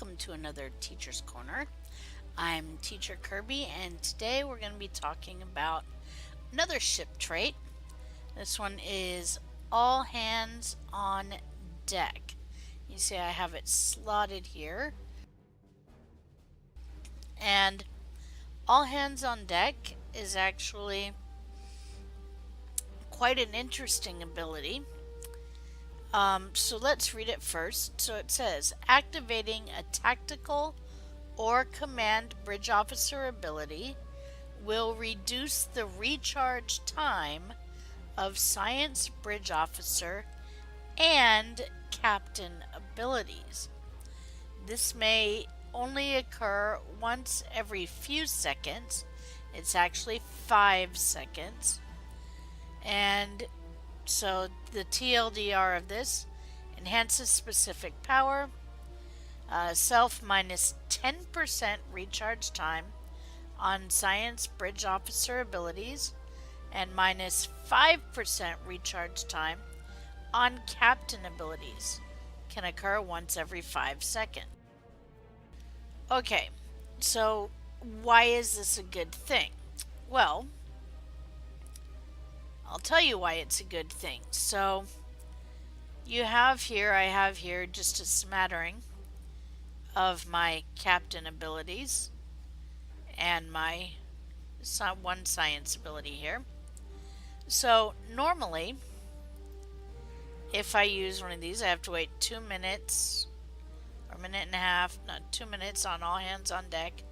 welcome to another Teacher's Corner. I'm Teacher Kirby, and today we're going to be talking about another ship trait. This one is all hands on deck. You see I have it slotted here. And all hands on deck is actually quite an interesting ability. So let's read it first. So it says, activating a tactical or command bridge officer ability will reduce the recharge time of science bridge officer and captain abilities. This may only occur once every few seconds. It's actually 5 seconds. And so the TLDR of this enhances specific power, self minus 10% recharge time on science bridge officer abilities, and minus 5% recharge time on captain abilities. Can occur once every 5 seconds. Okay, so why is this a good thing? Well, I'll tell you why it's a good thing. So I have here just a smattering of my captain abilities and my one science ability here. So normally, if I use one of these, I have to wait 2 minutes or a minute and a half, not 2 minutes on all hands on deck,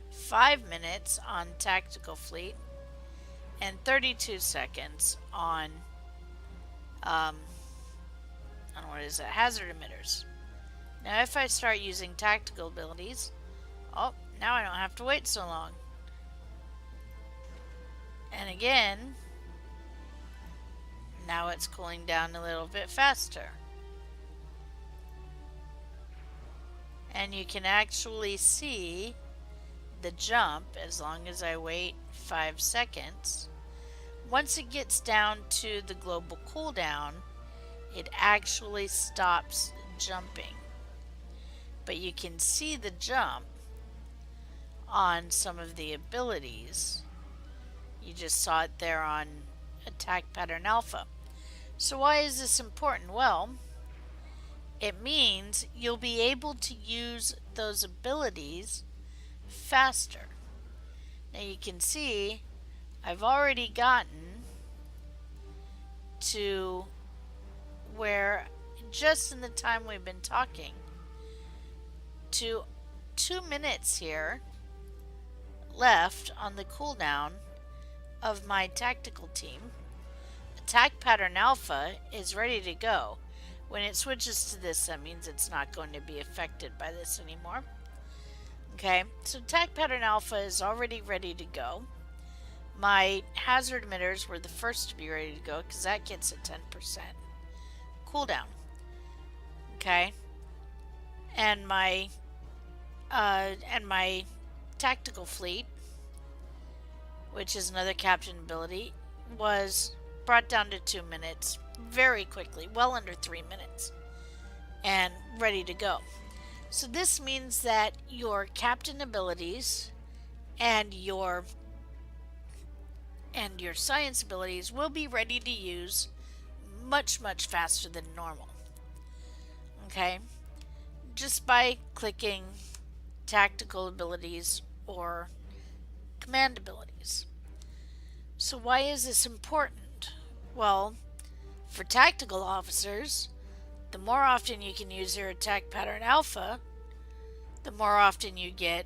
5 minutes on tactical fleet, and 32 seconds on what is it, hazard emitters. Now if I start using tactical abilities, oh, now I don't have to wait so long. And again, now it's cooling down a little bit faster. And you can actually see the jump as long as I wait 5 seconds. Once it gets down to the global cooldown, it actually stops jumping. But you can see the jump on some of the abilities. You just saw it there on Attack Pattern Alpha. So why is this important? Well, it means you'll be able to use those abilities faster. Now you can see I've already gotten to where, just in the time we've been talking, to 2 minutes here left on the cooldown of my tactical team. Attack Pattern Alpha is ready to go. When it switches to this, that means it's not going to be affected by this anymore. Okay, so Attack Pattern Alpha is already ready to go. My hazard emitters were the first to be ready to go because that gets a 10% cooldown. Okay, and my tactical fleet, which is another captain ability, was brought down to 2 minutes very quickly, well under 3 minutes, and ready to go. So this means that your captain abilities and your science abilities will be ready to use much faster than normal. Okay, just by clicking tactical abilities or command abilities. So why is this important? Well, for tactical officers, the more often you can use your Attack Pattern Alpha, the more often you get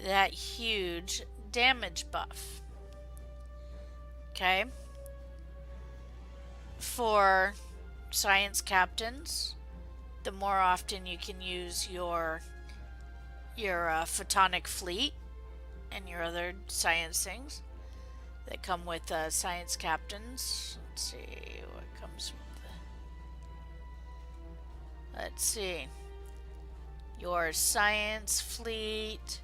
that huge damage buff. Okay? For science captains, the more often you can use your photonic fleet and your other science things that come with science captains. Let's see what comes with the... Let's see. Your science fleet,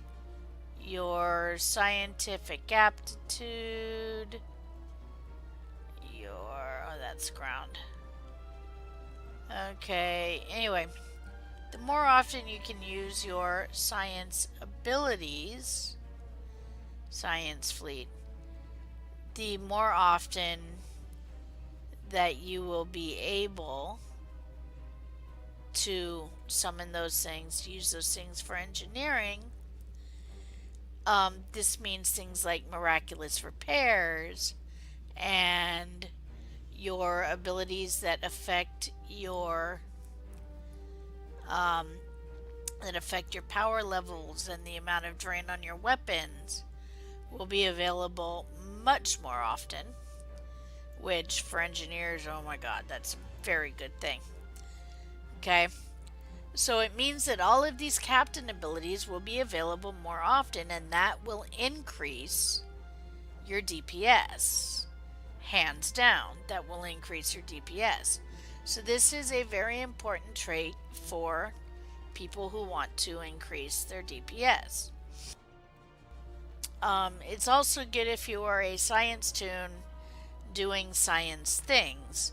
your scientific aptitude, your... oh, that's ground. Okay, anyway, The more often you can use your science abilities, science fleet, the more often that you will be able to summon those things, to use those things for engineering. This means things like miraculous repairs and your abilities that affect your power levels and the amount of drain on your weapons will be available much more often, which for engineers, oh my god, that's a very good thing. Okay, so it means that all of these captain abilities will be available more often, and that will increase your DPS. Hands down, that will increase your DPS. So this is a very important trait for people who want to increase their DPS. It's also good if you are a science toon doing science things,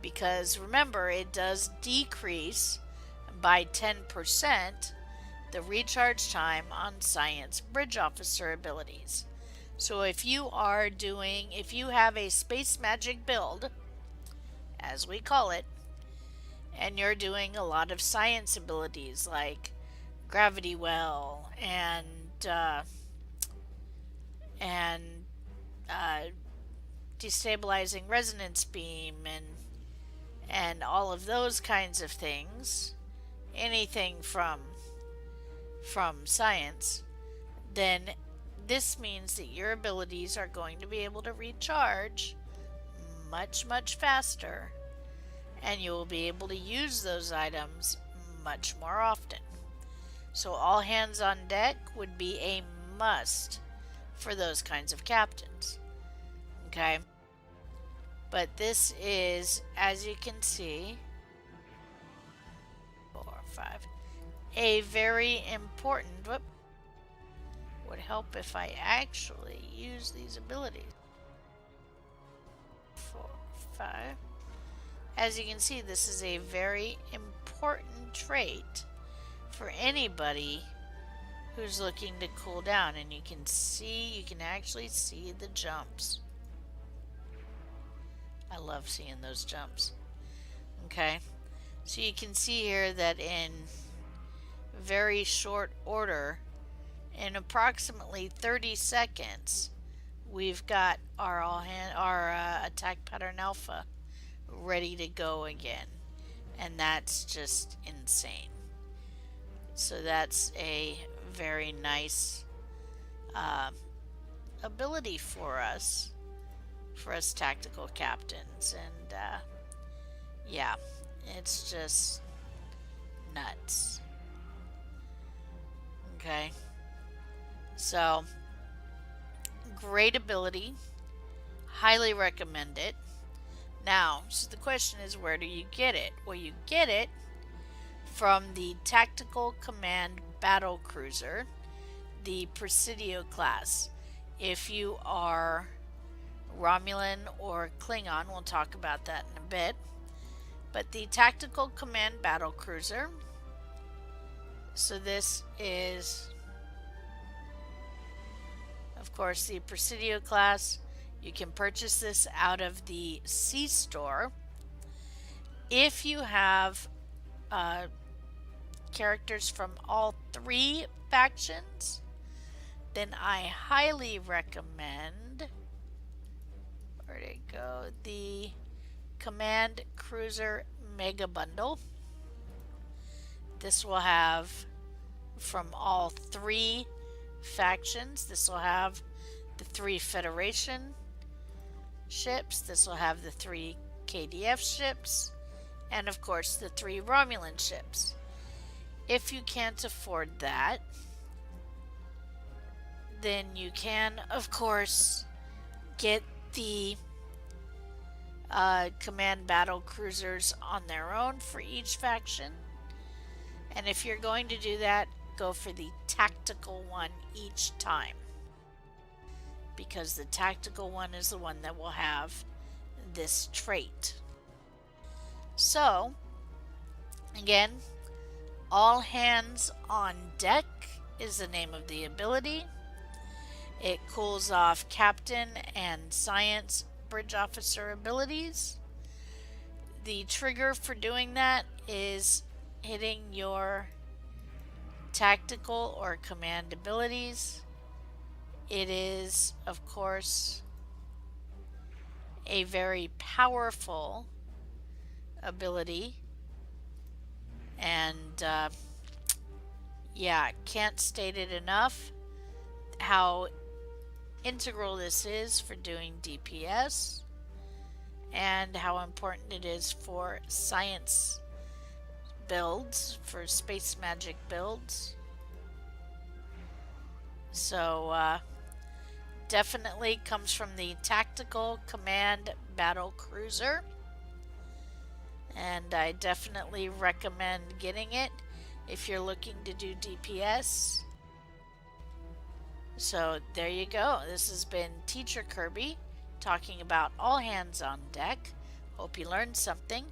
because remember, it does decrease by 10% the recharge time on science bridge officer abilities. So if you have a space magic build, as we call it, and you're doing a lot of science abilities like gravity well and destabilizing resonance beam and all of those kinds of things, anything from science, then this means that your abilities are going to be able to recharge much faster, and you will be able to use those items much more often. So all hands on deck would be a must for those kinds of captains. Okay? But this is, as you can see, 4, 5, a very important, would help if I actually use these abilities. 4, 5. As you can see, this is a very important trait for anybody who's looking to cool down, and you can actually see the jumps. I love seeing those jumps. Okay, so you can see here that in very short order, in approximately 30 seconds, we've got our attack pattern alpha ready to go again, and that's just insane. So that's a very nice ability for us tactical captains, and yeah, it's just nuts. Okay, so great ability, highly recommend it. Now, so the question is, where do you get it? Well, you get it from the Tactical Command Battle Cruiser, the Presidio class. If you are Romulan or Klingon, we'll talk about that in a bit. But the Tactical Command Battle Cruiser, so this is, of course, the Presidio class. You can purchase this out of the C store. If you have characters from all 3 factions, then I highly recommend, where'd it go, the Command Cruiser Mega Bundle. This will have from all 3 factions. This will have the 3 Federation ships. This will have the 3 KDF ships, and of course the 3 Romulan ships. If you can't afford that, then you can, of course, get the command battle cruisers on their own for each faction. And if you're going to do that, go for the tactical one each time, because the tactical one is the one that will have this trait. So, again, All Hands on Deck is the name of the ability. It cools off Captain and Science Bridge Officer abilities. The trigger for doing that is hitting your tactical or command abilities. It is, of course, a very powerful ability, and yeah, can't state it enough how integral this is for doing DPS and how important it is for science builds, for space magic builds. So definitely comes from the Tactical Command Battle Cruiser, and I definitely recommend getting it if you're looking to do DPS. So there you go. This has been Teacher Kirby talking about All Hands on Deck. Hope you learned something.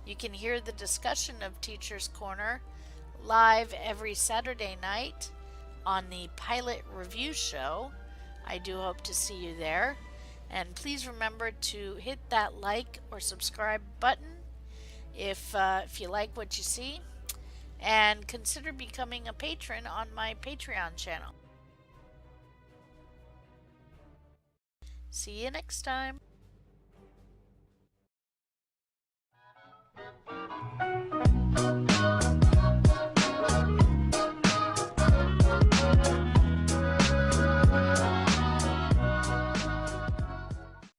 You can hear the discussion of Teacher's Corner live every Saturday night on the Pilot Review Show. I do hope to see you there. And please remember to hit that like or subscribe button if you like what you see. And consider becoming a patron on my Patreon channel. See you next time.